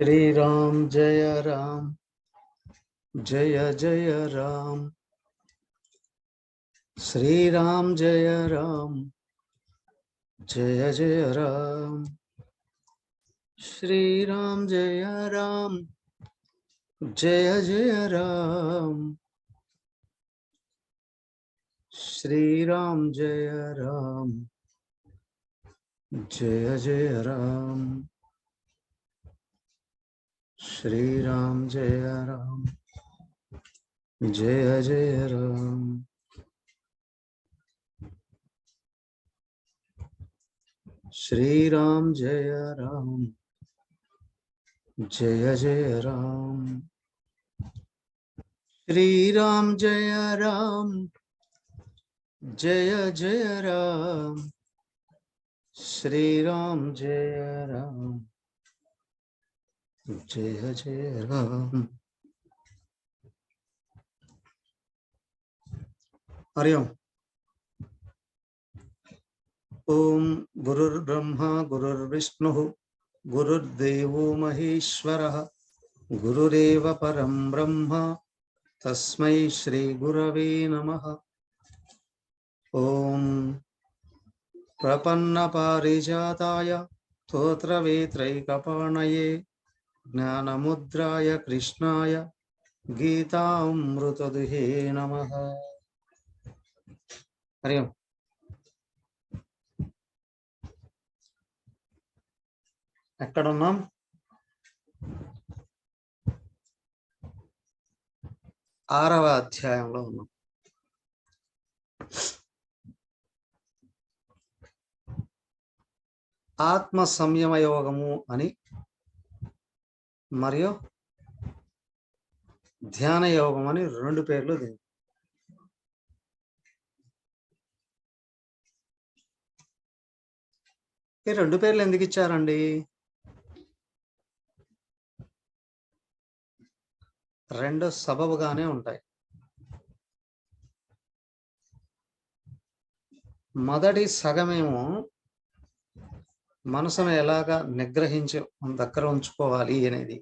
श्री राम जय राम जय जय राम। श्री राम जय राम जय जय राम। श्री राम जय राम जय जय राम। श्री राम जय राम जय जय राम। श्री राम जय राम जय जय राम। श्री राम जय राम जय जय राम। श्री राम जय राम जय जय राम। श्री राम जय राम जय जय राम। हरि ओम। ओम गुरुर्ब्रह्मा गुरुर्विष्णुः गुरुर्देवो महेश्वरः गुरुरेव परं ब्रह्म तस्मै श्री गुरवे नमः। ओम प्रपन्न पारिजाताय स्तोत्रवेत्रैकपाणये ज्ञानमुद्राय कृष्णाय गीतामृतदुहे नमः। हरि ओम। ఎక్కడున్నాం? 6వ అధ్యాయంలో ఉన్నాం. ఆత్మ సంయమ యోగము అని మరియు ధ్యాన యోగం అని 2 పేర్లు దీనికి. ఈ 2 పేర్లు ఎందుకు ఇచ్చారండి? 2 సబబుగానే ఉంటాయి. మొదటి సగమేమో మనసును ఎలాగా నిగ్రహించి మన దగ్గర ఉంచుకోవాలి అనేది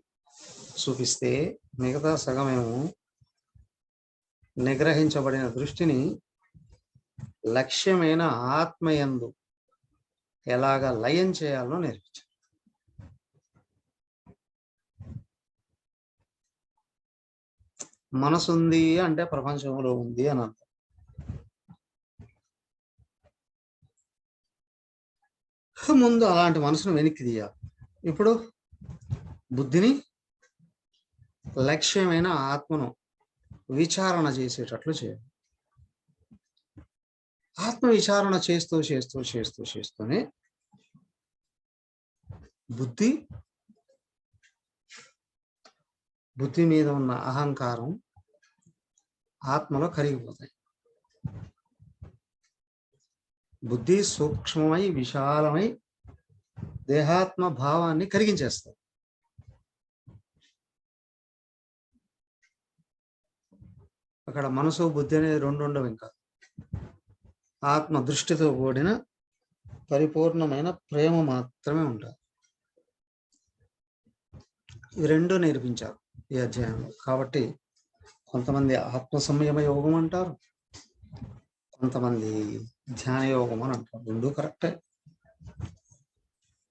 చూపిస్తే, మిగతా సగమేమో నిగ్రహించబడిన దృష్టిని లక్ష్యమైన ఆత్మయందు ఎలాగా లయం చేయాలో నేర్పించారు. మనసు ఉంది అంటే ప్రపంచంలో ఉంది అని అర్థం. ముందు అలాంటి మనసును వెనక్కి తీయాలి. ఇప్పుడు బుద్ధిని లక్ష్యమైన ఆత్మను విచారణ చేసేటట్లు చేయాలి. ఆత్మ విచారణ చేస్తూ చేస్తూ చేస్తూ చేస్తూనే బుద్ధి మీద ఉన్న అహంకారం ఆత్మలో కరిగిపోతాయి. బుద్ధి సూక్ష్మమై విశాలమై దేహాత్మ భావాన్ని కరిగించేస్తాయి. అక్కడ మనసు బుద్ధి అనేది 2 ఉండవు. ఇంకా ఆత్మ దృష్టితో కూడిన పరిపూర్ణమైన ప్రేమ మాత్రమే ఉంటారు. ఈ 2 నేర్పించారు ఈ అధ్యాయంలో. కాబట్టి కొంతమంది ఆత్మ సంయమ యోగం అంటారు, కొంతమంది ధ్యాన యోగం అని అంటారు. 2 కరెక్టే.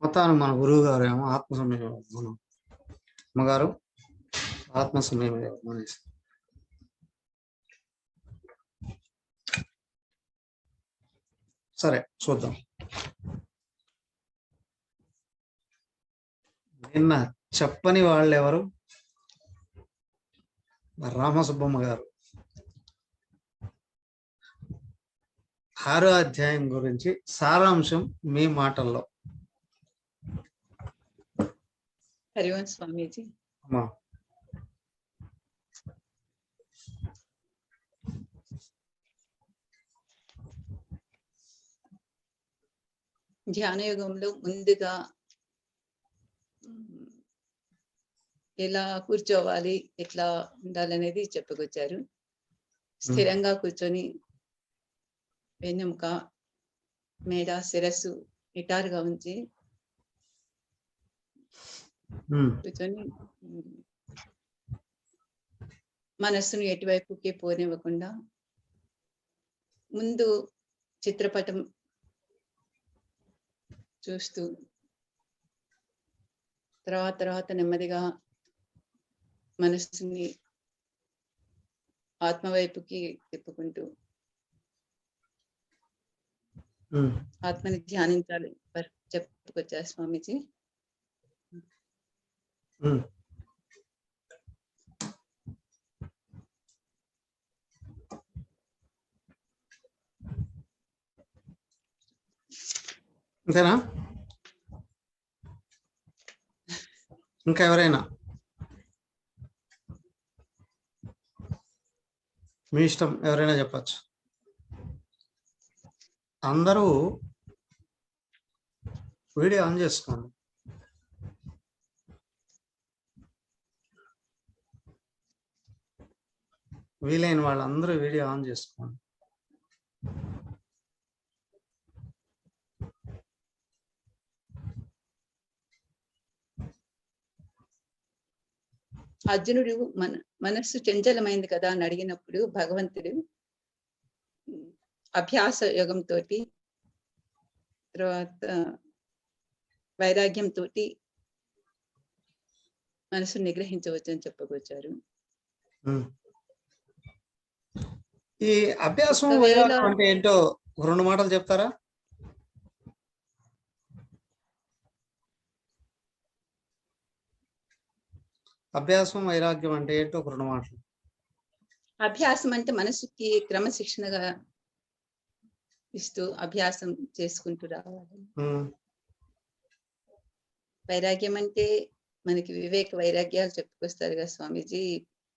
మొత్తానికి మన గురువు గారు ఏమో ఆత్మ సంయమ యోగం, అమ్మగారు ఆత్మ సంయమ యోగం అనేసి. సరే చూద్దాం. నిన్న చెప్పని వాళ్ళు ఎవరు? రామసుబ్బమ్మ గారు 6వ అధ్యాయం గురించి సారాంశం మీ మాటల్లో. హరివంశ స్వామీజీ. అమ్మా, ధ్యానయోగంలో ముందుగా ఎలా కూర్చోవాలి, ఎట్లా ఉండాలనేది చెప్పుకొచ్చారు. స్థిరంగా కూర్చొని వెన్నెముక, మేడ, శిరస్సు నిటారుగా ఉంచి కూర్చొని మనస్సును ఎటువైపుకి పోనివ్వకుండా ముందు చిత్రపటం చూస్తూ తర్వాత నెమ్మదిగా మనస్సుని ఆత్మవైపుకి తిప్పుకుంటూ ఆత్మని ధ్యానించాలి చెప్పుకొచ్చారు స్వామీజీ. అంతేనా? ఇంకా ఎవరైనా? మీ ఇష్టం, ఎవరైనా చెప్పచ్చు. అందరూ వీడియో ఆన్ చేసుకోండి. వీలైన వాళ్ళందరూ వీడియో ఆన్ చేసుకోండి. అర్జునుడు మనస్సు చంచలమైంది కదా అని అడిగినప్పుడు భగవంతుడు అభ్యాస యోగంతో తర్వాత వైరాగ్యంతో మనసు నిగ్రహించవచ్చు అని చెప్పుకొచ్చారు. ఈ అభ్యాసం వైరాగ్యం అంటే ఏంటో 2 మాటలు చెప్తారా? అభ్యాసం వైరాగ్యం అంటే ఏంటో 2 మాటలు. అభ్యాసం అంటే మనసుకి క్రమశిక్షణగా ఇస్తూ అభ్యాసం చేసుకుంటూ రావాలి. వైరాగ్యం అంటే మనకి వివేక వైరాగ్యాలు చెప్పుకొస్తారు కదా స్వామీజీ,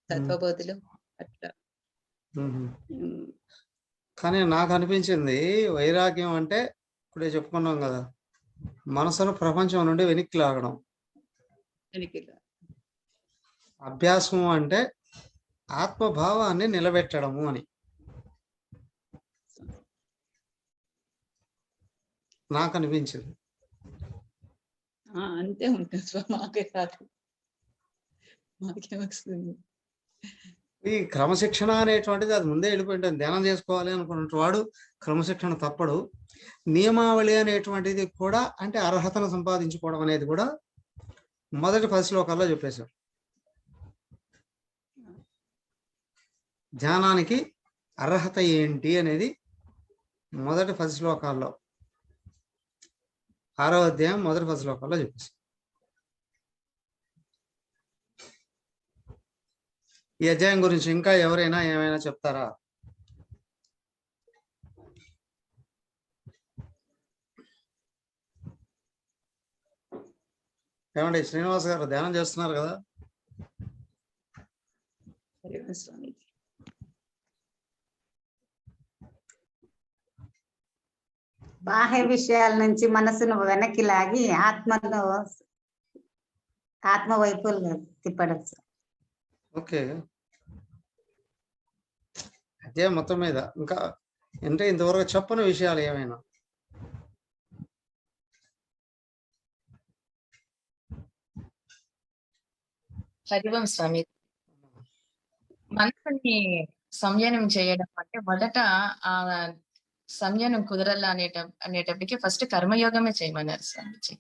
తత్వబోధులు అట్లా. కానీ నాకు అనిపించింది వైరాగ్యం అంటే ఇప్పుడే చెప్పుకున్నాం కదా, మనసును ప్రపంచం నుండి వెనక్కి లాగడం. అభ్యాసం అంటే ఆత్మభావాన్ని నిలబెట్టడము అని నాకు అనిపించింది. అంతే ఉంటుంది. మాకే వస్తుంది. ఈ క్రమశిక్షణ అనేటువంటిది అది ముందే వెళ్ళిపోయింటుంది. ధ్యానం చేసుకోవాలి అనుకున్నట్టు వాడు క్రమశిక్షణ తప్పడు. నియమావళి అనేటువంటిది కూడా, అంటే అర్హతను సంపాదించుకోవడం అనేది కూడా మొదటి 10 శ్లోకాల్లో చెప్పేశారు. ధ్యానానికి అర్హత ఏంటి అనేది మొదటి 10 శ్లోకాల్లో, 6వ అధ్యాయం మొదటి 10 శ్లోకాల్లో చెప్పేశారు. ఈ అధ్యాయం గురించి ఇంకా ఎవరైనా ఏమైనా చెప్తారా? ఏమండి శ్రీనివాస్ గారు ధ్యానం చేస్తున్నారు కదా? బాహ్య విషయాల నుంచి మనసును వెనక్కి లాగి ఆత్మ వైపు తిప్పడం. ఓకే, అదే మొత్తం మీద ఇంకా అంటే ఇంతవరకు చెప్పని విషయాలు ఏమైనా? హరివం స్వామి, మనసుని సంయమనం చేయడం అంటే మొదట ఆ సంయమనం కుదరలా అనేటప్పటికి ఫస్ట్ కర్మయోగమే చేయమన్నారు స్వామిజీ.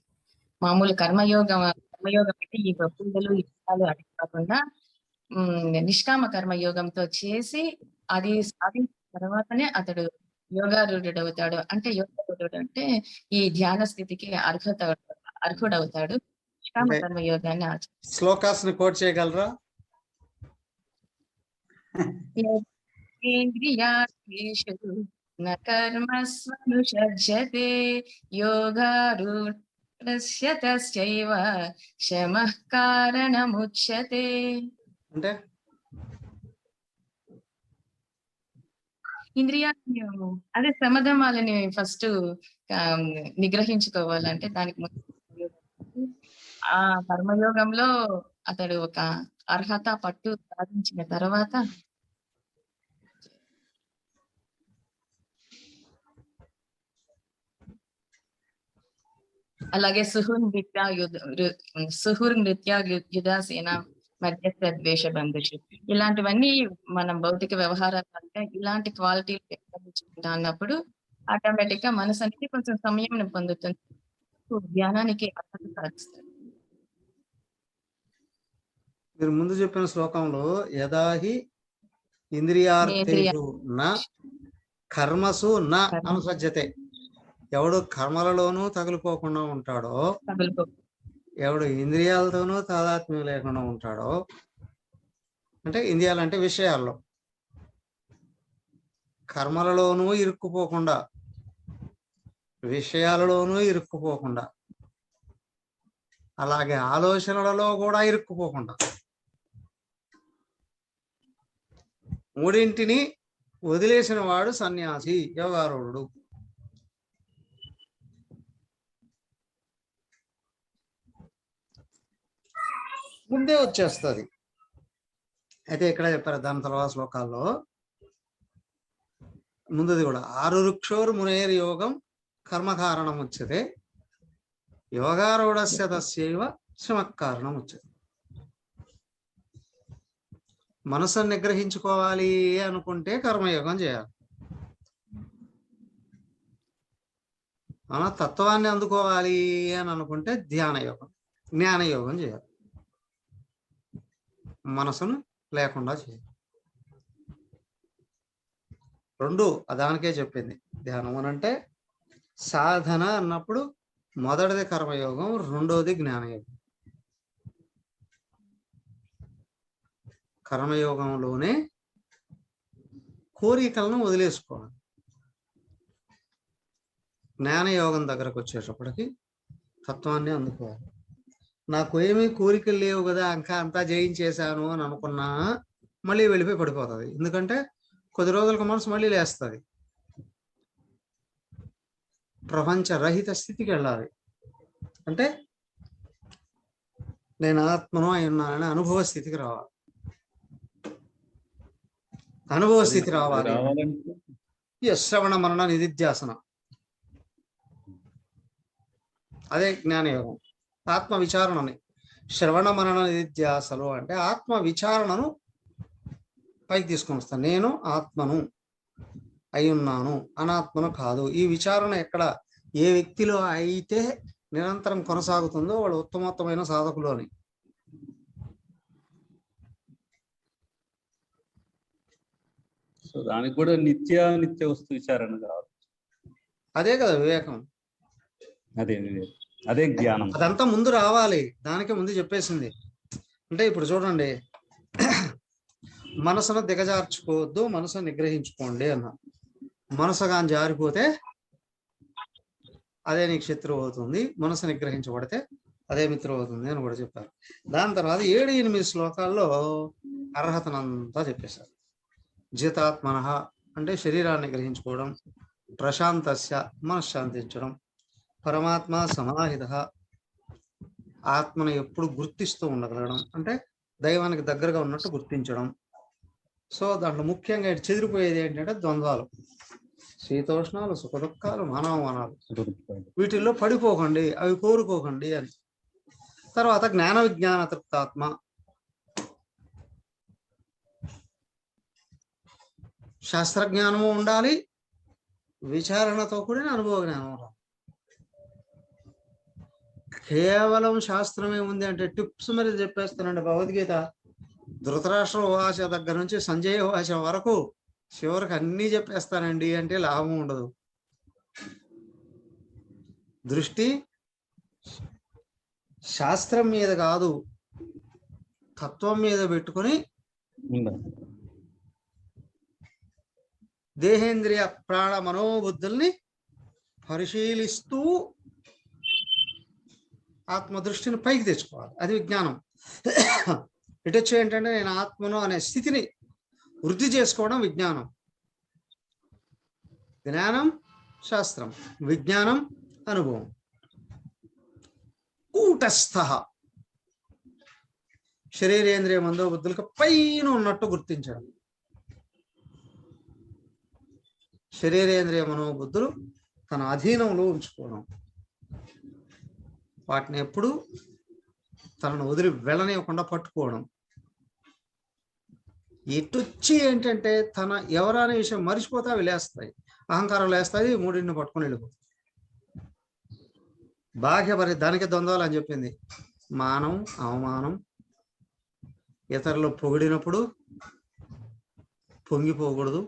మామూలు కర్మయోగం అంటే ఈ పూజలు యుద్ధాలు అది కాకుండా నిష్కామ కర్మయోగంతో చేసి అది సాధించిన తర్వాతనే అతడు యోగారూఢుడు అవుతాడు. అంటే యోగారూఢుడు అంటే ఈ ధ్యాన స్థితికి అర్హుడవుతాడు. నిష్కామ కర్మయోగాన్ని శ్లోకాస్ ని కోట్ చేయగలరా? కర్మస్వనుషజ్యతే యోగారూఢస్య తస్యైవ శమః కారణముచ్యతే. అంటే ఇంద్రియాన్ని అదే సమధమాలని ఫస్ట్ నిగ్రహించుకోవాలంటే దానికి ఆ కర్మయోగంలో అతడు ఒక అర్హత పట్టు సాధించిన తర్వాత అలాగే సుహుర్ నృత్య యుధాసేన మధ్యస్థ ద్వేష బంధుషు, ఇలాంటివన్నీ మనం భౌతిక వ్యవహారాలు అంటే ఇలాంటి క్వాలిటీలు పెంపొందించుకుంటా అన్నప్పుడు ఆటోమేటిక్ గా మనసు అనేది కొంచెం సమయం పొందుతుంది, ధ్యానానికి అర్హత సాధిస్తుంది. మీరు ముందు చెప్పిన శ్లోకంలో యదాహి ఇంద్రియార్థేషు నా కర్మసు నా అనుసజ్జతే, ఎవడు కర్మలలోనూ తగులుకోకుండా ఉంటాడో, ఎవడు ఇంద్రియాలతోనూ తాదాత్మ్యం లేకుండా ఉంటాడో, అంటే ఇంద్రియాలంటే విషయాల్లో, కర్మలలోనూ ఇరుక్కుపోకుండా విషయాలలోనూ ఇరుక్కుపోకుండా అలాగే ఆలోచనలలో కూడా ఇరుక్కుపోకుండా మూడింటిని వదిలేసిన వాడు సన్యాసి, యోగారూఢుడు. ముందే వచ్చేస్తుంది. అయితే ఇక్కడ చెప్పారు దాని తర్వాత శ్లోకాల్లో ముందుది కూడా ఆరురుక్షోర్ మునేర్ యోగం కర్మకారణం వచ్చేదే యోగారూఢస్య తస్యైవ శ్రమకారణం వచ్చేది. మనసును నిగ్రహించుకోవాలి అనుకుంటే కర్మయోగం చేయాలి, మన తత్వాన్ని అందుకోవాలి అని అనుకుంటే ధ్యానయోగం జ్ఞానయోగం చేయాలి, మనసును లేకుండా చేయాలి. రెండు దానికే చెప్పింది. ధ్యానం అని అంటే సాధన అన్నప్పుడు మొదటిది కర్మయోగం, రెండోది జ్ఞానయోగం. కర్మయోగంలోనే కోరికలను వదిలేసుకోవాలి, జ్ఞానయోగం దగ్గరకు వచ్చేటప్పటికి తత్వాన్ని అందుకోవాలి. నాకు ఏమీ కోరికలు లేవు కదా, ఇంకా అంతా జయించేశాను అని అనుకున్నా మళ్ళీ వెళ్ళిపోయి పడిపోతుంది. ఎందుకంటే కొద్ది రోజులకు మనసు మళ్ళీ లేస్తుంది, ప్రపంచ రహిత స్థితికి వెళ్ళాలి. అంటే నేను ఆత్మను అయి ఉన్నానని అనుభవ స్థితికి రావాలి. అనుభవ స్థితి రావాలి శ్రవణ మరణ నిధిధ్యాసన, అదే జ్ఞానయోగం. ఆత్మ విచారణని శ్రవణ మరణ నిధిధ్యాసలు అంటే ఆత్మ విచారణను పైకి తీసుకొని వస్తాను. నేను ఆత్మను అయి ఉన్నాను, అనాత్మను కాదు. ఈ విచారణ ఎక్కడ ఏ వ్యక్తిలో అయితే నిరంతరం కొనసాగుతుందో వాడు ఉత్తమోత్తమైన సాధకులు అని. సో దానికి కూడా నిత్య వస్తు విచారణ కావాలి. అదే కదా వివేకం, అదే జ్ఞానం. అదంతా ముందు రావాలి, దానికి ముందు చెప్పేసింది. అంటే ఇప్పుడు చూడండి, మనసును దిగజార్చుకోవద్దు, మనసును నిగ్రహించుకోండి అన్న. మనసుగా జారిపోతే అదే నీకు శత్రువు అవుతుంది, మనసు నిగ్రహించబడితే అదే మిత్రువు అవుతుంది అని కూడా చెప్పారు. దాని తర్వాత 7-8 శ్లోకాల్లో అర్హతనంతా చెప్పేశారు. జితాత్మన అంటే శరీరాన్ని గ్రహించుకోవడం, ప్రశాంతస్య మనశ్శాంతించడం, పరమాత్మ సమాహిత ఆత్మను ఎప్పుడు గుర్తిస్తూ ఉండగలగడం, అంటే దైవానికి దగ్గరగా ఉన్నట్టు గుర్తించడం. సో దాంట్లో ముఖ్యంగా చెదిరిపోయేది ఏంటంటే ద్వంద్వాలు, శీతోష్ణాలు, సుఖదుఖాలు, మానవమానాలు. వీటిల్లో పడిపోకండి, అవి కోరుకోకండి అని. తర్వాత జ్ఞాన విజ్ఞాన తృప్తాత్మ, శాస్త్రజ్ఞానము ఉండాలి, విచారణతో కూడిన అనుభవ జ్ఞానం ఉండాలి. కేవలం శాస్త్రమే ఉంది అంటే టిప్స్ మరి చెప్పేస్తానండి. భగవద్గీత ధృతరాష్ట్ర వాచ దగ్గర నుంచి సంజయ వాచ వరకు చివరికి అన్నీ చెప్పేస్తానండి అంటే లాభం ఉండదు. దృష్టి శాస్త్రం మీద కాదు, తత్వం మీద పెట్టుకొని దేహేంద్రియ ప్రాణ మనోబుద్ధుల్ని పరిశీలిస్తూ ఆత్మదృష్టిని పైకి తెచ్చుకోవాలి. అది విజ్ఞానం. ఇటు వచ్చి ఏంటంటే నేను ఆత్మను అనే స్థితిని వృద్ధి చేసుకోవడం విజ్ఞానం. జ్ఞానం శాస్త్రం, విజ్ఞానం అనుభవం. కూటస్థ శరీరేంద్రియ మనోబుద్ధులకు పైన ఉన్నట్టు గుర్తించడం. శరీరేంద్రియ మనోబుద్ధులు తన అధీనంలో ఉంచుకోవడం. వాటిని ఎప్పుడు తనను వదిలి వెళ్ళనివ్వకుండా పట్టుకోవడం. ఎటొచ్చి ఏంటంటే తన ఎవరు అనే విషయం మర్చిపోతే అవి లేస్తాయి, అహంకారం లేస్తాయి, మూడింటిని పట్టుకొని వెళ్ళిపోతాయి. దానికి ద్వంద్వాలు అని చెప్పింది. మానం, అవమానం, ఇతరులు పొగిడినప్పుడు పొంగిపోకూడదు,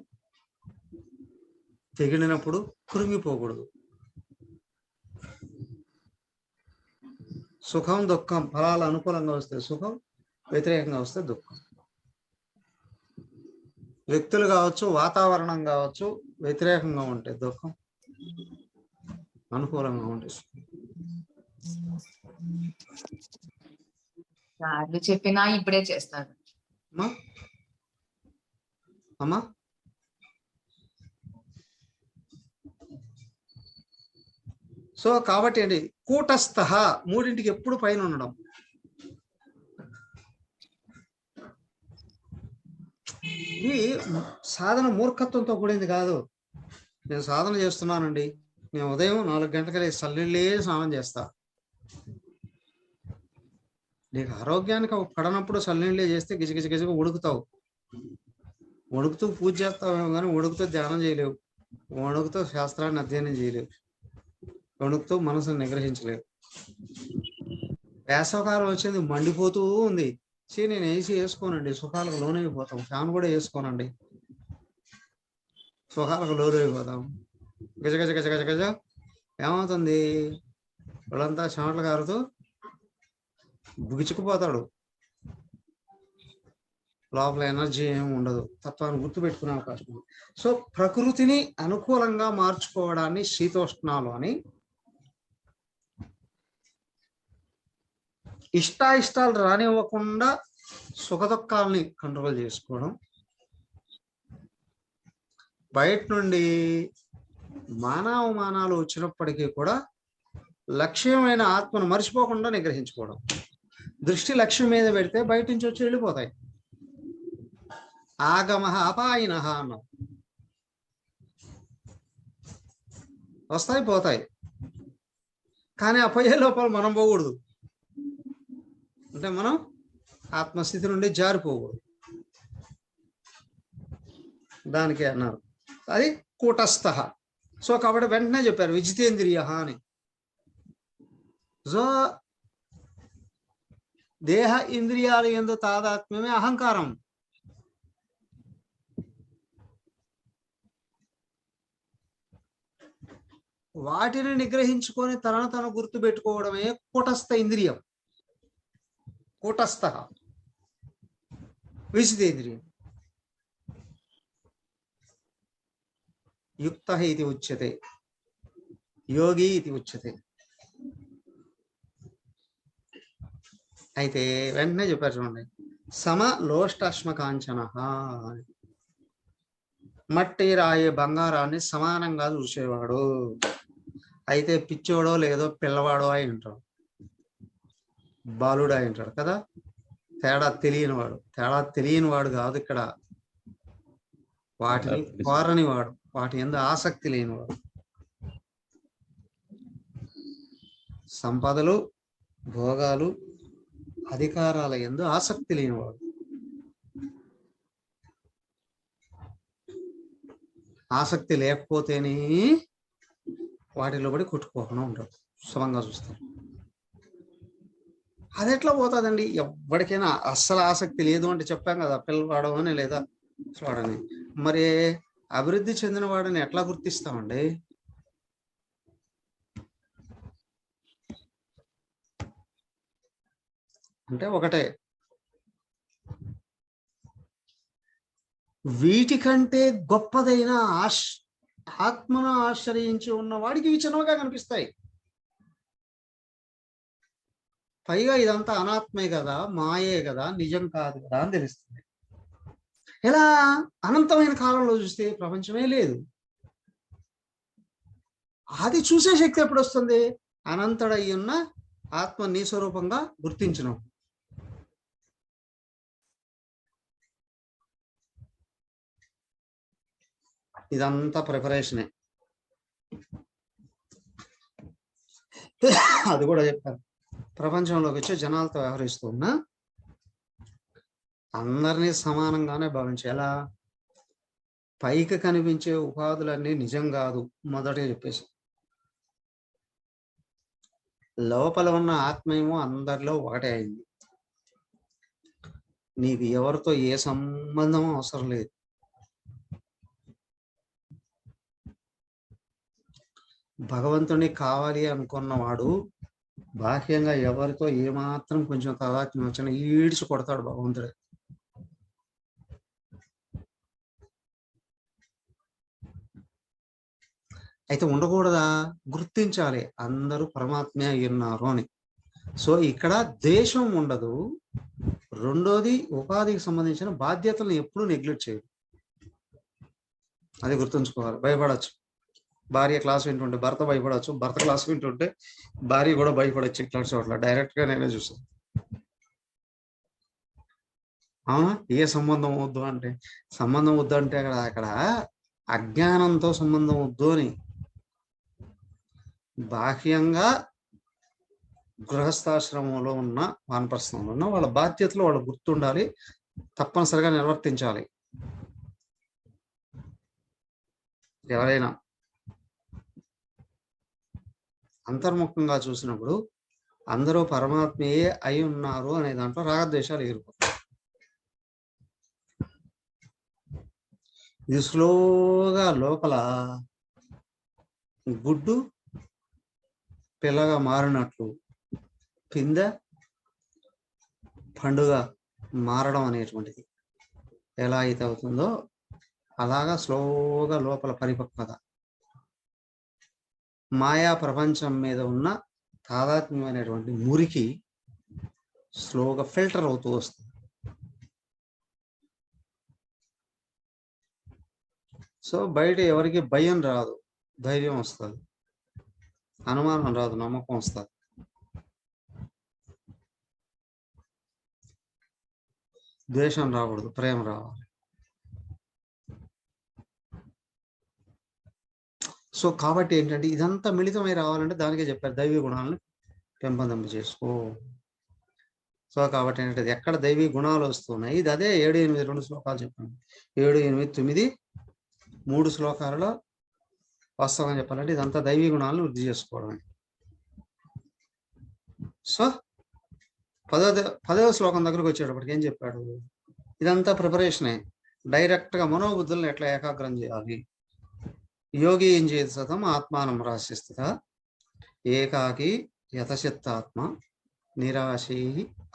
తెగిడినప్పుడు కృంగిపోకూడదు. సుఖం దుఃఖం, ఫలాలు అనుకూలంగా వస్తే సుఖం, వ్యతిరేకంగా వస్తే దుఃఖం. వ్యక్తులు కావచ్చు, వాతావరణం కావచ్చు, వ్యతిరేకంగా ఉంటే దుఃఖం, అనుకూలంగా ఉంటే సుఖం. సార్లు చెప్పినా ఇప్పుడే చేస్తారు. అమ్మా సో కాబట్టి అండి, కూటస్థ మూడింటికి ఎప్పుడు పైన ఉండడం. ఇది సాధన మూర్ఖత్వంతో కూడింది కాదు. నేను సాధన చేస్తున్నానండి, నేను ఉదయం 4 గంటలకి చల్లీళ్ళే స్నానం చేస్తా. నీకు ఆరోగ్యానికి పడనప్పుడు చల్లీళ్ళే చేస్తే గిజగిజగిజగా ఉడుకుతావు. వణుకుతూ పూజ చేస్తావేమో కానీ వణుకుతూ ధ్యానం చేయలేవు, వణుకుతూ శాస్త్రాన్ని అధ్యయనం చేయలేవు, వణుకుతూ మనసును నిగ్రహించలేవు. వేసవకాలం వచ్చింది, మండిపోతూ ఉంది. నేను ఏసీ వేసుకోనండి, సుఖాలకు లోనైపోతాం. ఫ్యాన్ కూడా వేసుకోనండి, సుఖాలకు లోనైపోతాం. గజ గజ గజ గజ గజ ఏమవుతుంది, వాళ్ళంతా చెమటలు కారుతూ బిగుచుకుపోతాడు. లోపల ఎనర్జీ ఏమి ఉండదు, తత్వాన్ని గుర్తుపెట్టుకునే అవకాశం ఉంది. సో ప్రకృతిని అనుకూలంగా మార్చుకోవడాన్ని శీతోష్ణాలు అని, ఇష్టాయిష్టాలు రానివ్వకుండా సుఖదుఖాలని కంట్రోల్ చేసుకోవడం, బయట నుండి మానవమానాలు వచ్చినప్పటికీ కూడా లక్ష్యమైన ఆత్మను మర్చిపోకుండా నిగ్రహించుకోవడం. దృష్టి లక్ష్యం మీద పెడితే బయట నుంచి వచ్చి వెళ్ళిపోతాయి. ఆగమ అపాయిన అన్నాం, వస్తాయి పోతాయి, కానీ ఆ పోయే లోపల మనం పోకూడదు. అంటే మనం ఆత్మస్థితి నుండి జారిపోకూడదు. దానికే అన్నారు, అది కూటస్థ. సో కాబట్టి వెంటనే చెప్పారు విజితేంద్రియ అని. సో దేహ ఇంద్రియాలు యందు తాదాత్మ్యమే అహంకారం. వాటిని నిగ్రహించుకొని తనను తను గుర్తు పెట్టుకోవడమే కూటస్థ ఇంద్రియం. కూటస్థ విజితేంద్రియం. యుక్త ఇది ఉచ్యతే, యోగి ఇది ఉచ్యతే. అయితే వెంటనే చెప్పారు చూడండి, సమ లోష్టాశ్మ కాంచన. మట్టి రాయి బంగారాన్ని సమానంగా చూసేవాడు. అయితే పిచ్చోడో లేదో పిల్లవాడో అయి ఉంటాడు, బాలుడు అయి ఉంటాడు కదా. తేడా తెలియని వాడు కాదు ఇక్కడ, వాటిని కోరని వాడు, వాటి యందు ఆసక్తి లేనివాడు. సంపదలు, భోగాలు, అధికారాల యందు ఆసక్తి లేనివాడు. ఆసక్తి లేకపోతేనే వాటిలో పడి కొట్టుకోకుండా ఉంటాడు, సుఖంగా చూస్తారు. అది ఎట్లా పోతుందండి? ఎవరికైనా అస్సలు ఆసక్తి లేదు అంటే చెప్పాం కదా, పిల్లవాడని లేదా వాడని. మరి అభివృద్ధి చెందిన వాడిని ఎట్లా గుర్తిస్తామండి? అంటే ఒకటే, వీటికంటే గొప్పదైన ఆత్మను ఆశ్రయించి ఉన్న వాడికి ఇవి చిన్నగా కనిపిస్తాయి. పైగా ఇదంతా అనాత్మే కదా, మాయే కదా, నిజం కాదు కదా అని తెలుస్తుంది. ఇలా అనంతమైన కాలంలో చూస్తే ప్రపంచమే లేదు. అది చూసే శక్తి ఎప్పుడు వస్తుంది? అనంతుడై ఉన్న ఆత్మ నీ స్వరూపంగా గుర్తించడం. ఇదంతా ప్రిపరేషనే. అది కూడా చెప్తాను. ప్రపంచంలోకి వచ్చి జనాలతో వ్యవహరిస్తూ ఉన్నా అందరినీ సమానంగానే భావించేలా పైకి కనిపించే ఉపాధులన్నీ నిజం కాదు మొదట చెప్పేసి, లోపల ఉన్న ఆత్మేమో అందరిలో ఒకటే అయింది. నీకు ఎవరితో ఏ సంబంధం అవసరం లేదు. భగవంతుని కావాలి అనుకున్నవాడు బాహ్యంగా ఎవరితో ఏమాత్రం కొంచెం తాదాత్మ్యం వచ్చినా ఈడ్చి కొడతాడు భగవంతుడే. అయితే ఉండకూడదా? గుర్తించాలి అందరూ పరమాత్మే అయ్యున్నారు అని. సో ఇక్కడ దేశం ఉండదు. రెండోది, ఉపాధికి సంబంధించిన బాధ్యతలను ఎప్పుడూ నెగ్లెక్ట్ చేయదు. అది గుర్తుంచుకోవాలి. భయపడచ్చు, భార్య క్లాస్ వింటుంటే భర్త భయపడవచ్చు, భర్త క్లాస్ వింటుంటే భార్య కూడా భయపడచ్చు. ఇట్లాంటి చోట్ల డైరెక్ట్ గా నేనే చూసాను. అవునా? ఏ సంబంధం వద్దు అంటే, సంబంధం వద్దు అంటే అక్కడ అజ్ఞానంతో సంబంధం వద్దు అని. బాహ్యంగా గృహస్థాశ్రమంలో ఉన్న వానప్రస్థంలో ఉన్న వాళ్ళ బాధ్యతలు వాళ్ళు గుర్తుండాలి, తప్పనిసరిగా నిర్వర్తించాలి. ఎవరైనా అంతర్ముఖంగా చూసినప్పుడు అందరూ పరమాత్మయే అయి ఉన్నారు అనే దాంట్లో రాగద్వేషాలు ఎగిరిపోతాయి. ఇది స్లోగా లోపల గుడ్డు పిల్లగా మారినట్లు కింద పండుగ మారడం అనేటువంటిది ఎలా అయితే అవుతుందో అలాగా స్లోగా లోపల పరిపక్వత, మాయా ప్రపంచం మీద ఉన్న తాదాత్మ్యమైనటువంటి మురికి స్లోగా ఫిల్టర్ అవుతూ వస్తుంది. సో బయట ఎవరికి భయం రాదు, ధైర్యం వస్తుంది. అనుమానం రాదు, నమ్మకం వస్తుంది. ద్వేషం రాకూడదు, ప్రేమ రావాలి. సో కాబట్టి ఏంటంటే ఇదంతా మిళితమై రావాలంటే దానికే చెప్పారు, దైవీ గుణాలను పెంపొందింప చేసుకో. సో కాబట్టి ఏంటంటే ఎక్కడ దైవీ గుణాలు వస్తున్నాయి, ఇది అదే 7, 8, 2 శ్లోకాలు చెప్పాను. 7, 8, 9 3 శ్లోకాలలో వాస్తవంగా చెప్పాలంటే ఇదంతా దైవీ గుణాలను వృద్ధి చేసుకోవడమే. సో 10వ శ్లోకం దగ్గరకు వచ్చేటప్పటికి ఏం చెప్పాడు? ఇదంతా ప్రిపరేషనే. డైరెక్ట్ గా మనోబుద్ధులను ఎట్లా ఏకాగ్రం చేయాలి. యోగి ఏం చేతి సతం ఆత్మానం రాశిస్థిత ఏకాకి యతచిత్తాత్మ నిరాశీ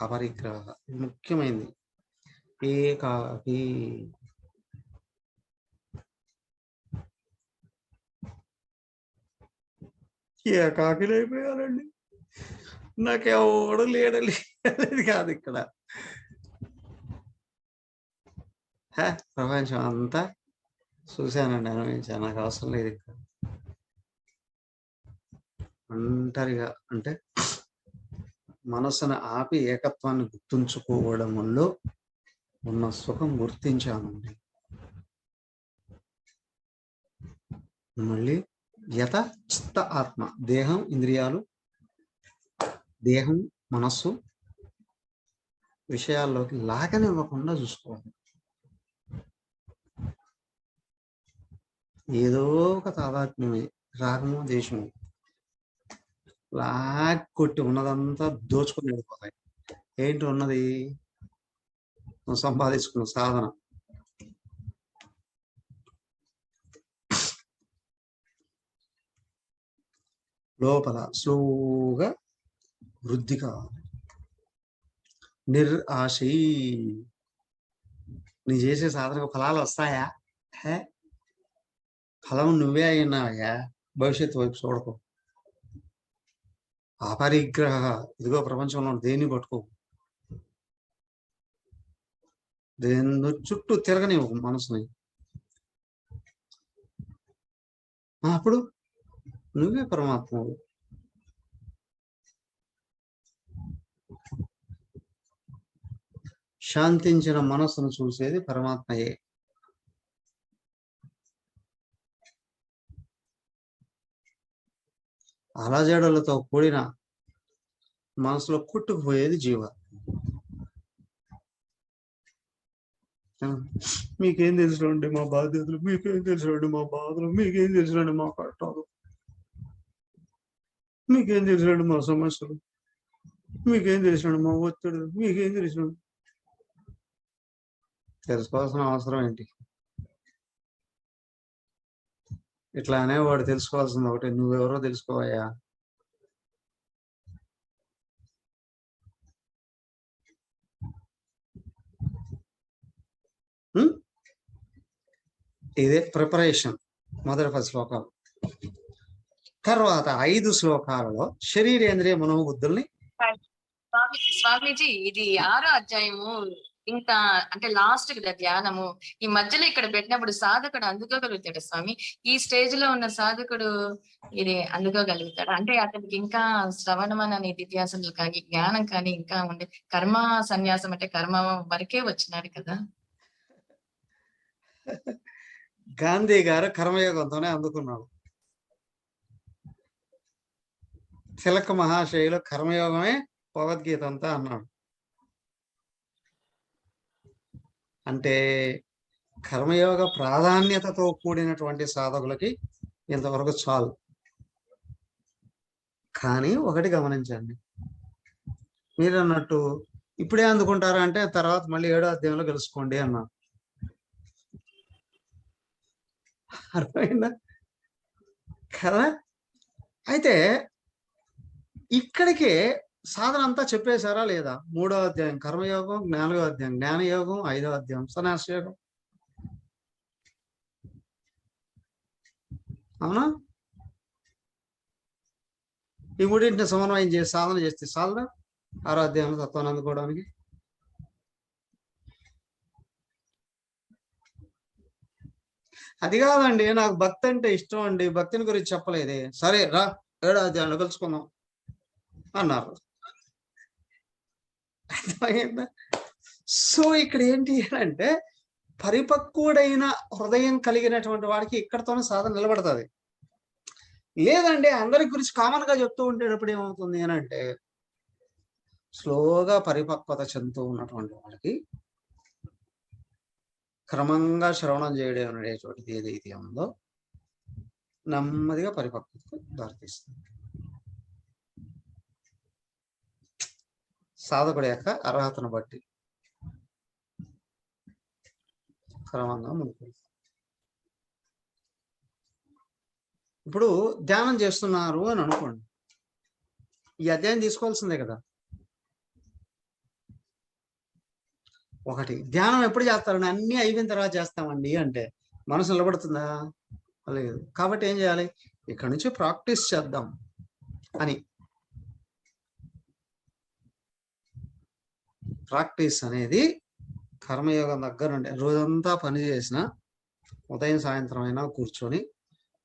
అపరిగ్రహ. ఇది ముఖ్యమైనది. ఏకాకి ఏకాకిలైపోయాలండి, నాకెవడు లేడలేదు కాదు ఇక్కడ. ప్రపంచం అంతా చూశానండి, అనుభవించాను, నాకు అవసరం లేదు ఇక్కడ. ఒంటరిగా అంటే మనసును ఆపి ఏకత్వాన్ని గుర్తుంచుకోవడంలో ఉన్న సుఖం గుర్తించానండి. మళ్ళీ యత చిత్త ఆత్మ, దేహం ఇంద్రియాలు, దేహం మనస్సు విషయాల్లోకి లాగనివ్వకుండా చూసుకోవాలి. ఏదో ఒక తాదాత్మ్యమే, రాగము దేశము కొట్టి ఉన్నదంతా దోచుకుని వెళ్ళిపోతాయి. ఏంటి ఉన్నది? సంపాదించుకున్న సాధన. లోపల స్లోగా వృద్ధి కావాలి. నిరాశీ. నీ చేసే సాధనకు ఫలాలు వస్తాయా? ఫలం నువ్వే అయినాయా, భవిష్యత్తు వైపు చూడకు. అపరిగ్రహ. ఇదిగో ప్రపంచంలో దేన్ని పట్టుకో, దేని చుట్టూ తిరగనివ్వు మనసుని. అప్పుడు నువ్వే పరమాత్మవు. శాంతించిన మనస్సును చూసేది పరమాత్మయే. అలజడులతో కూడిన మనసులో కొట్టుకుపోయేది జీవ. మీకేం తెలుసులండి మా బాధ్యతలు, మీకేం తెలుసులండి మా బాధలు, మీకేం తెలుసులండి మా కష్టాలు, మీకేం తెలుసులండి మా సమస్యలు, మీకేం తెలుసులండి మా ఒత్తిడి, మీకేం తెలుసులండి. తెలుసుకోవాల్సిన అవసరం ఏంటి? ఇట్లా అనేవాడు తెలుసుకోవాల్సింది ఒకటి, నువ్వెవరో తెలుసుకోవయ్యా. ఇదే ప్రిపరేషన్, మొదటి 10 శ్లోకాలు. తర్వాత 5 శ్లోకాలలో శరీరేంద్రియ మనోబుద్ధుల్ని. స్వామీజీ ఇది 6వ అధ్యాయము, ఇంకా అంటే లాస్ట్ కదా ధ్యానము. ఈ మధ్యలో ఇక్కడ పెట్టినప్పుడు సాధకుడు అందుకోగలుగుతాడు స్వామి? ఈ స్టేజ్ లో ఉన్న సాధకుడు ఇది అందుకోగలుగుతాడు అంటే అతనికి ఇంకా శ్రవణమన నిధిధ్యాసనలు కానీ జ్ఞానం కానీ ఇంకా ఉండే, కర్మ సన్యాసం అంటే కర్మ వరకే వచ్చినాడు కదా. గాంధీ గారు కర్మయోగంతోనే అందుకున్నాడు. తిలక మహాశయులు కర్మయోగమే భగవద్గీత అంతా అన్నాడు. అంటే కర్మయోగ ప్రాధాన్యతతో కూడినటువంటి సాధకులకి ఇంతవరకు చాలు. కానీ ఒకటి గమనించండి, మీరు అన్నట్టు ఇప్పుడే అందుకుంటారా అంటే తర్వాత మళ్ళీ 7వ అధ్యాయంలో తెలుసుకోండి అన్నారు. అర్థమైందా కదా? అయితే ఇక్కడికే సాధన అంతా చెప్పేశారా లేదా? 3వ అధ్యాయం కర్మయోగం, 4వ అధ్యాయం జ్ఞానయోగం, 5వ అధ్యాయం సన్యాస యోగం. అవునా? ఈ మూడింటిని సమన్వయం చేసి సాధన చేస్తే సాధన 6వ అధ్యాయంలో తత్వాన్ని అందుకోవడానికి. అది కాదండి, నాకు భక్తి అంటే ఇష్టం అండి, భక్తిని గురించి చెప్పలేదే. సరే రా 7వ అధ్యాయంలో కలుసుకుందాం అన్నారు. అర్థమైందా? సో ఇక్కడ ఏంటి అంటే పరిపక్వుడైన హృదయం కలిగినటువంటి వాడికి ఇక్కడతోనే సాధన నిలబడుతుంది. లేదండి అందరి గురించి కామన్ గా చెప్తూ ఉండేటప్పుడు ఏమవుతుంది అని అంటే స్లోగా పరిపక్వత చెందుతూ ఉన్నటువంటి వాడికి క్రమంగా శ్రవణం చేయడం అనేటువంటిది ఏదైతే ఉందో నెమ్మదిగా పరిపక్వతకు దారితీస్తుంది. సాధకుడి యొక్క అర్హతను బట్టి క్రమంగా ముందుకు. ఇప్పుడు ధ్యానం చేస్తున్నారు అని అనుకోండి, ఈ అధ్యాయం తీసుకోవాల్సిందే కదా. ఒకటి, ధ్యానం ఎప్పుడు చేస్తారని అన్ని అయిపోయిన తర్వాత చేస్తామండి అంటే మనసు నిలబడుతుందా? లేదు. కాబట్టి ఏం చేయాలి? ఇక్కడ నుంచి ప్రాక్టీస్ చేద్దాం అని. ప్రాక్టీస్ అనేది కర్మయోగం దగ్గర నుండి రోజంతా పని చేసిన ఉదయం సాయంత్రం అయినా కూర్చొని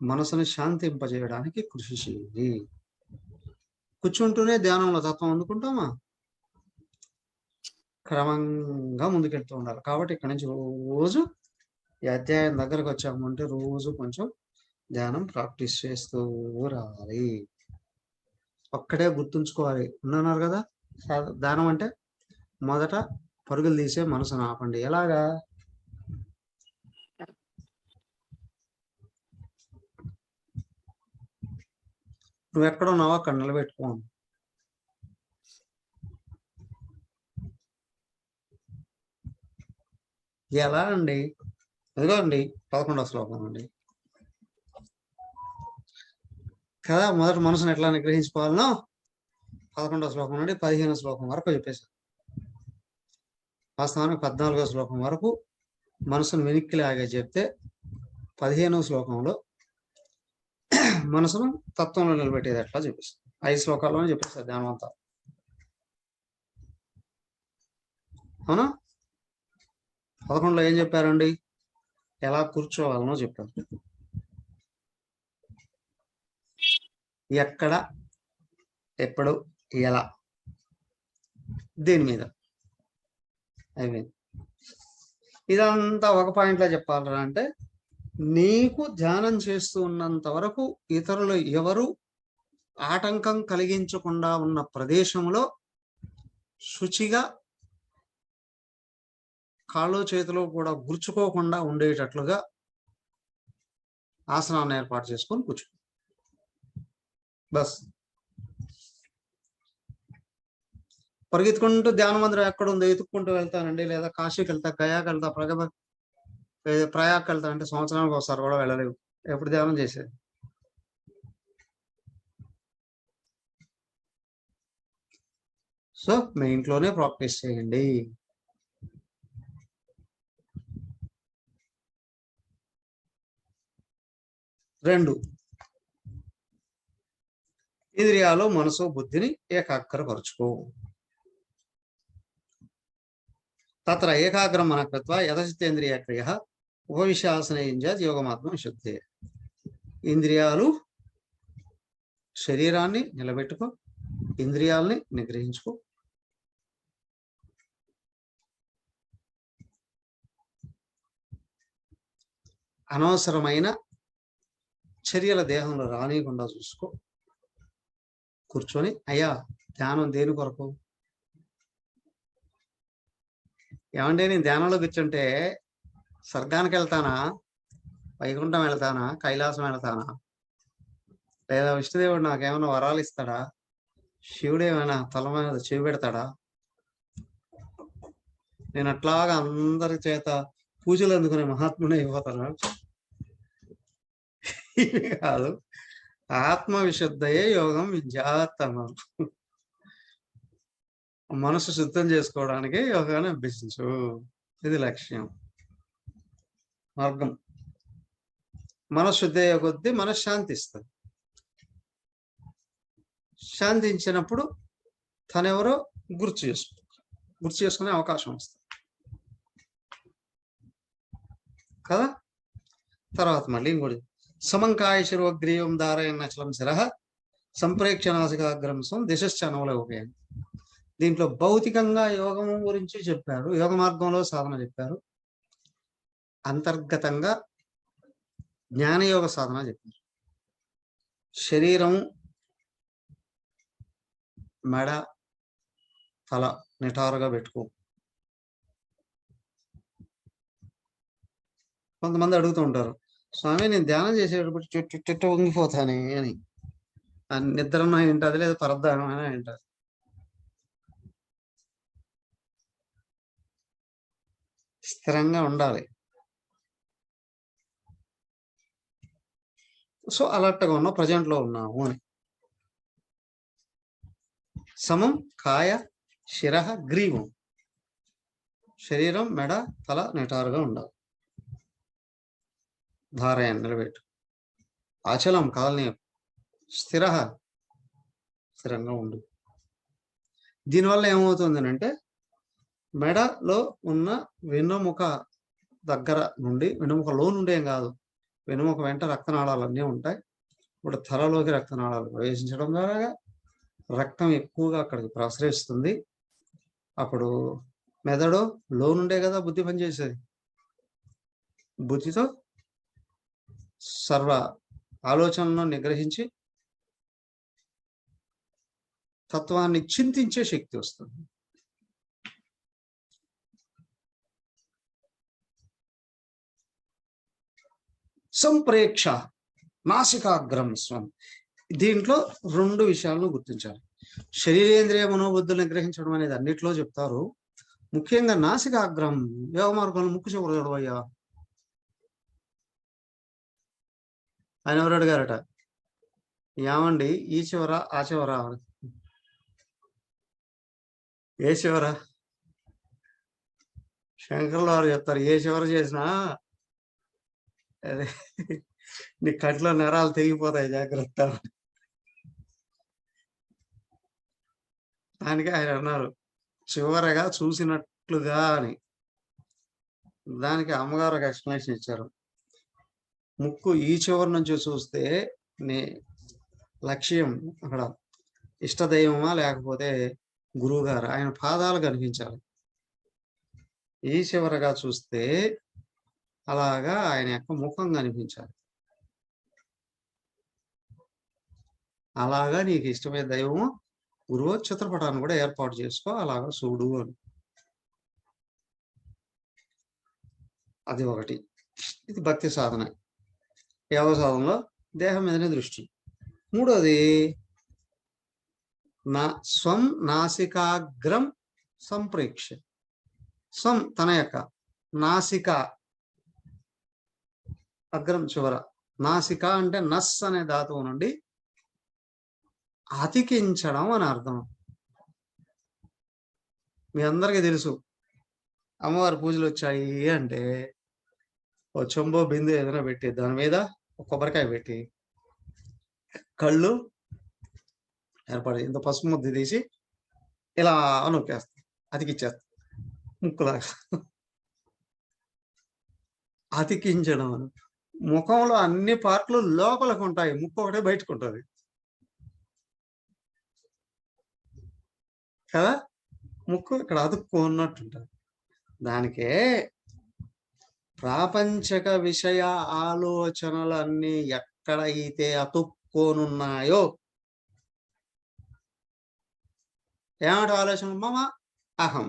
మనసుని శాంతింపజేయడానికి కృషి చేయండి. కూర్చుంటూనే ధ్యానంలో తత్వం అందుకుంటామా? క్రమంగా ముందుకెళ్తూ ఉండాలి. కాబట్టి ఇక్కడ నుంచి రోజు ఈ అధ్యాయం దగ్గరకు వచ్చామంటే రోజు కొంచెం ధ్యానం ప్రాక్టీస్ చేస్తూ రావాలి. ఒక్కడే గుర్తుంచుకోవాలి. ఉన్నారు కదా, ధ్యానం అంటే మొదట పరుగులు తీసే మనసును ఆపండి. ఎలాగా? నువ్వు ఎక్కడ ఉన్నావో అక్కడ నిలబెట్టుకో. ఎలా అండి? అదిగోండి 11వ శ్లోకం అండి కదా. మొదట మనసును ఎట్లా నిగ్రహించుకోవాలనో 11వ శ్లోకం నుండి 15వ శ్లోకం వరకు చెప్పేశారు. వాస్తవానికి 14వ శ్లోకం వరకు మనసును వెనక్కి లాగే చెప్తే 15వ శ్లోకంలో మనసును తత్వంలో నిలబెట్టేది ఎట్లా చెప్పేస్తారు. 5 శ్లోకాల్లోనే చెప్పేస్తారు ధ్యానం అంతా. అవునా? 11లో ఏం చెప్పారండి? ఎలా కూర్చోవాలనో చెప్పారు. ఎక్కడ, ఎప్పుడు, ఎలా, దేని మీద అయిపోయింది. ఇదంతా ఒక పాయింట్లో చెప్పాలరా అంటే నీకు ధ్యానం చేస్తూ ఉన్నంత వరకు ఇతరులు ఎవరు ఆటంకం కలిగించకుండా ఉన్న ప్రదేశంలో శుచిగా కాళ్ళు చేతులు కూడా గుర్చుకోకుండా ఉండేటట్లుగా ఆసనాన్ని ఏర్పాటు చేసుకొని కూర్చో. బస్ పరిగెత్తుకుంటూ ధ్యాన మందిరం ఎక్కడ ఉందో ఎత్తుక్కుంటూ వెళ్తానండి, లేదా కాశీకి వెళ్తా, గయాకి వెళ్తా, ప్రయాగ్కి వెళ్తా అంటే సంవత్సరానికి ఒకసారి కూడా వెళ్ళలేవు. ఎప్పుడు ధ్యానం చేసేది? సో మీ ఇంట్లోనే ప్రాక్టీస్ చేయండి. రెండు, ఇంద్రియాలు మనసు బుద్ధిని ఏకాగ్రపరుచుకో. తత్ర ఏకాగ్రం మనకృత్వ యథచిత్తేంద్రియ క్రియ ఉపవిశ్యాసనేంజాత్ యోగమాత్మ విశుద్ధే. ఇంద్రియాలు శరీరాన్ని నిలబెట్టుకో, ఇంద్రియాలని నిగ్రహించుకో. అనవసరమైన చర్యల దేహంలో రానియకుండా చూసుకో. కూర్చొని అయ్యా ధ్యానం దేని కొరకు? ఏమంటే నేను ధ్యానంలో కూర్చుంటే స్వర్గానికి వెళ్తానా, వైకుంఠం వెళ్తానా, కైలాసం వెళ్తానా, లేదా విష్ణుదేవుడు నాకేమైనా వరాలు ఇస్తాడా, శివుడు ఏమైనా తల మీద చెవి పెడతాడా, నేను అట్లాగా అందరి చేత పూజలు అందుకునే మహాత్మునే అయిపోతాను? కాదు. ఆత్మ విశుద్ధయే యోగం విద్యాత్తమం. మనసు శుద్ధం చేసుకోవడానికి యోగాన్ని అభ్యసించు. ఇది లక్ష్యం, మార్గం. మనశుద్ధి అయ్యే కొద్దీ మనశ్శాంతి ఇస్తుంది. శాంతించినప్పుడు తనెవరో గుర్తు చేసుకునే అవకాశం వస్తుంది కదా. తర్వాత మళ్ళీ ఇంకోటి, సమంకాయ శిరోగ్రీవం ధారయన్నచలం శిరః సంప్రేక్షణాసికాగ్రం స్వం దిశశ్చనవలోకయం. దీంట్లో భౌతికంగా యోగం గురించి చెప్పారు, యోగ మార్గంలో సాధన చెప్పారు. అంతర్గతంగా జ్ఞానయోగ సాధన చెప్పారు. శరీరం, మెడ, తల నిటారుగా పెట్టుకో. కొంతమంది అడుగుతూ ఉంటారు, స్వామి నేను ధ్యానం చేసేటప్పుడు చుట్టు వంగిపోతానే అని. నిద్రన ఏంటది, లేదా పరద్ధానం ఏంటది? స్థిరంగా ఉండాలి. సో అలర్ట్గా ఉన్నావు, ప్రజెంట్లో ఉన్నాము అని. సమం కాయ శిరః గ్రీవం. శరీరం, మెడ, తల నిటారుగా ఉండాలి. ధారయాన్ని నిలబెట్టు. అచలం కాలనీ స్థిరః, స్థిరంగా ఉండు. దీనివల్ల ఏమవుతుంది అంటే మెడలో ఉన్న వెన్నుముక దగ్గర నుండి, వెన్నుముకలో నుండి ఏం కాదు, వెన్నుముక వెంట రక్తనాళాలు అన్నీ ఉంటాయి. ఇప్పుడు తలలోకి రక్తనాళాలు ప్రవేశించడం ద్వారా రక్తం ఎక్కువగా అక్కడికి ప్రసరిస్తుంది. అప్పుడు మెదడు లో నుండే కదా బుద్ధి పనిచేసేది. బుద్ధితో సర్వ ఆలోచనలను నిగ్రహించి తత్వాన్ని చింతించే శక్తి వస్తుంది. సంప్రేక్ష నాసికాగ్రం స్వం. దీంట్లో రెండు విషయాలను గుర్తించాలి. శరీరేంద్రియ మనోబుద్ధులు నిగ్రహించడం అనేది అన్నిట్లో చెప్తారు. ముఖ్యంగా నాసికాగ్రం. యోగ మార్గంలో ముక్కు చివర చూడవయ్యా. ఆయన ఎవరు అడిగారట, ఏమండి ఈ చివర ఆ చివర, ఏ చివర? శంకర్ల వారు చెప్తారు, ఏ చివర చేసినా అదే నీ కంట్లో నరాలు తెగిపోతాయి, జాగ్రత్త. దానికి ఆయన అన్నారు చివరగా చూసినట్లుగా అని. దానికి అమ్మగారు ఒక ఎక్స్ప్లెనేషన్ ఇచ్చారు. ముక్కు ఈ చివరి నుంచి చూస్తే నీ లక్ష్యం అక్కడ ఇష్టదైవమా లేకపోతే గురువు గారు, ఆయన పాదాలు కనిపించాలి. ఈ చివరగా చూస్తే అలాగా ఆయన యొక్క ముఖం కనిపించాలి. అలాగా నీకు ఇష్టమైన దైవము గురువు చిత్రపటాన్ని కూడా ఏర్పాటు చేసుకో, అలాగా చూడు అని. అది ఒకటి. ఇది భక్తి సాధన. యోగ సాధనలో దేహం మీదనే దృష్టి. మూడోది స్వం నాసికాగ్రం సంప్రేక్ష. స్వం తన యొక్క, నాసిక అగ్రం చివర. నాసిక అంటే నస్ అనే ధాతువు నుండి అతికించడం అని అర్థం. మీ అందరికీ తెలుసు, అమ్మవారి పూజలు వచ్చాయి అంటే ఓ చెంబో బిందు ఏదైనా పెట్టి దాని మీద ఒక కొబ్బరికాయ పెట్టి కళ్ళు ఏర్పడి ఇంత పసుపు ముద్ద తీసి ఇలా నొక్కేస్తాం, అతికిచ్చేస్తాం ముక్కులాగా. అతికించడం అని. ముఖంలో అన్ని పార్ట్లు లోపలికి ఉంటాయి, ముక్కు ఒకటే బయటకు ఉంటుంది కదా, ముక్కు ఇక్కడ అతుక్కున్నట్టుంటుంది. దానికే ప్రాపంచక విషయ ఆలోచనలన్నీ ఎక్కడైతే అతుక్కోనున్నాయో, ఏమంటే ఆలోచన మమ అహం,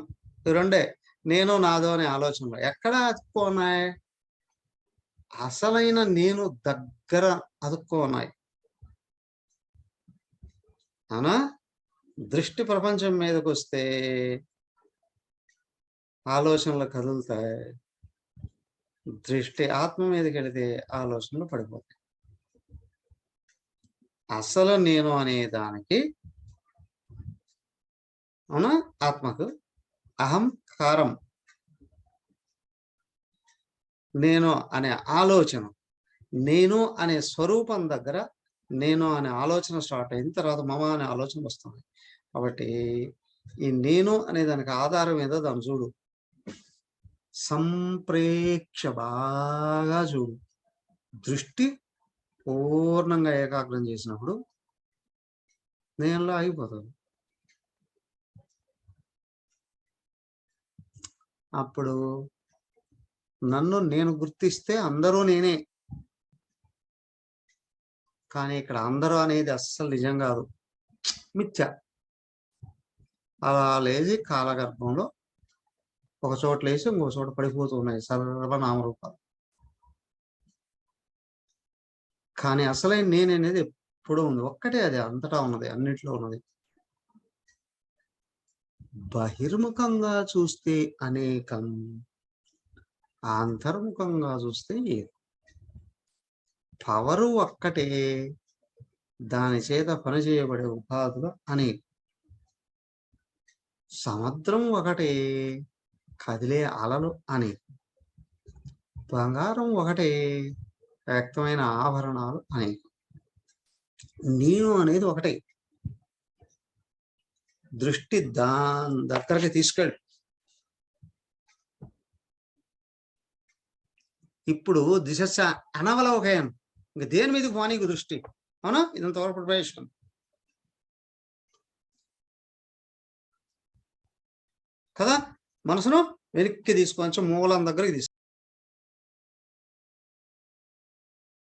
రెండే, నేను నాదో అనే ఆలోచనలు ఎక్కడ అతుక్కున్నాయి? అసలైన నేను దగ్గర అతుక్కున్నాయి. అవునా? దృష్టి ప్రపంచం మీదకి వస్తే ఆలోచనలు కదులుతాయి, దృష్టి ఆత్మ మీదకి వెళితే ఆలోచనలు పడిపోతాయి. అసలు నేను అనే దానికి, అవునా, ఆత్మకు అహంకారం, నేను అనే ఆలోచన, నేను అనే స్వరూపం దగ్గర నేను అనే ఆలోచన స్టార్ట్ అయిన తర్వాత మమ అనే ఆలోచన వస్తుంది. కాబట్టి ఈ నేను అనే దానికి ఆధారం ఏదో దాన్ని చూడు, సంప్రేక్ష, బాగా చూడు. దృష్టి పూర్ణంగా ఏకాగ్రం చేసినప్పుడు నేనులో ఆగిపోతుంది. అప్పుడు నన్ను నేను గుర్తిస్తే అందరూ నేనే. కానీ ఇక్కడ అందరూ అనేది అస్సలు నిజం కాదు, మిథ్య. అలా లేచి కాలగర్భంలో ఒక చోట లేచి ఇంకో చోట పడిపోతూ ఉన్నాయి సర్వనామరూపాలు. కానీ అసలైన నేననేది ఎప్పుడూ ఉంది, ఒక్కటే, అది అంతటా ఉన్నది, అన్నిట్లో ఉన్నది. బహిర్ముఖంగా చూస్తే అనేకం, అంతర్ముఖంగా చూస్తే పవరు ఒక్కటే, దాని చేత పనిచేయబడే ఉపాధులు అనేకం. సముద్రం ఒకటే, కదిలే అలలు అనేకం. బంగారం ఒకటే, వ్యక్తమైన ఆభరణాలు అనేకం. నేను అనేది ఒకటే. దృష్టి దాని దగ్గరకి తీసుకెళ్ళి ఇప్పుడు దిశ అనవలోకయం, ఇంక దేని మీదకి పోనీకు దృష్టి. అవునా? ఇదంత వరకు ప్రిపరేషన్ కదా. మనసును వెనక్కి తీసుకొని మూలం దగ్గరికి తీసుకు